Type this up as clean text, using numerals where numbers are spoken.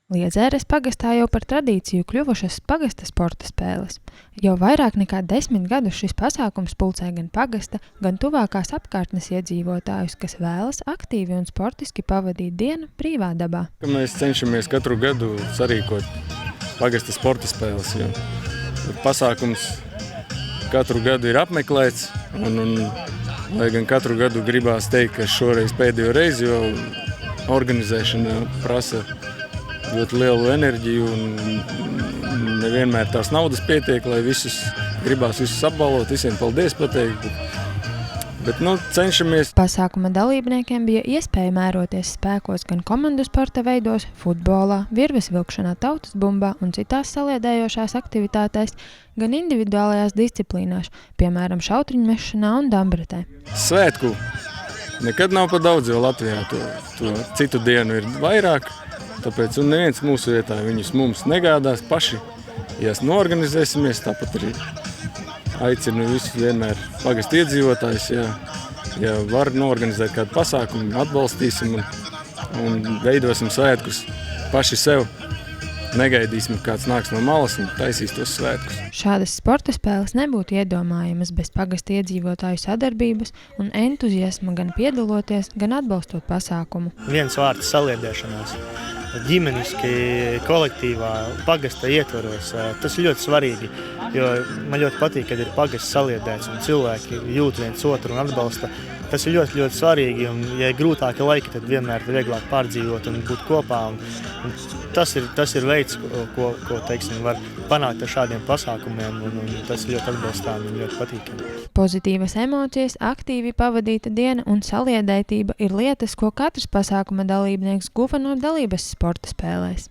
Liedzēres pagastā jau par tradīciju kļuvušas pagasta sporta spēles. Jau vairāk nekā 10 gadus šis pasākums pulcē gan pagasta, gan tuvākās apkārtnes iedzīvotājus, kas vēlas aktīvi un sportiski pavadīt dienu brīvā dabā. Mēs cenšamies katru gadu sarīkot pagasta sporta spēles, jo pasākums katru gadu ir apmeklēts, un lai gan katru gadu gribās teikt, ka šoreiz pēdējo reizi, jo organizēšana prasa ļoti lielu enerģiju un nevienmēr tās naudas pietiek, lai gribās visus apbalvot, visiem paldies pateikt. Bet cenšamies. Pasākuma dalībniekiem bija iespēja mēroties spēkos gan komandu sporta veidos, futbolā, virves vilkšanā tautas bumbā un citās saliedējošās aktivitātēs, gan individuālajās disciplīnās, piemēram, šautriņmešanā un dambretē. Svētku nekad nav pa daudz, jo Latvijā to citu dienu ir vairāk. Tāpēc neviens mūsu vietā viņus mums negādās paši. Ja norganizēsimies, tāpat arī aicinu visus vienmēr pagasta iedzīvotājus. Ja var norganizēt kādu pasākumu, atbalstīsim un veidosim svētkus paši sev. Negaidīsim, kāds nāks no malas un taisīs tos svētkus. Šādas sporta spēles nebūtu iedomājamas bez pagasta iedzīvotāju sadarbības un entuziasma gan piedaloties, gan atbalstot pasākumu. Viens vārds saliedēšanās. Ģimeniski, kolektīvā, pagasta ietvaros. Tas ir ļoti svarīgi, jo man ļoti patīk, kad ir pagasts saliedēts un cilvēki jūt viens otru un atbalsta. Tas ir ļoti, ļoti svarīgi, un ja ir grūtāki laiki, tad vienmēr ir vieglāk pārdzīvot un būt kopā. Un tas ir veids, ko teiksim, var panākt ar šādiem pasākumiem, un tas ir ļoti atbalstām un ļoti patīkami. Pozitīvas emocijas, aktīvi pavadīta diena un saliedētība ir lietas, ko katrs pasākuma dalībnieks guva no dalības sporta spēlēs.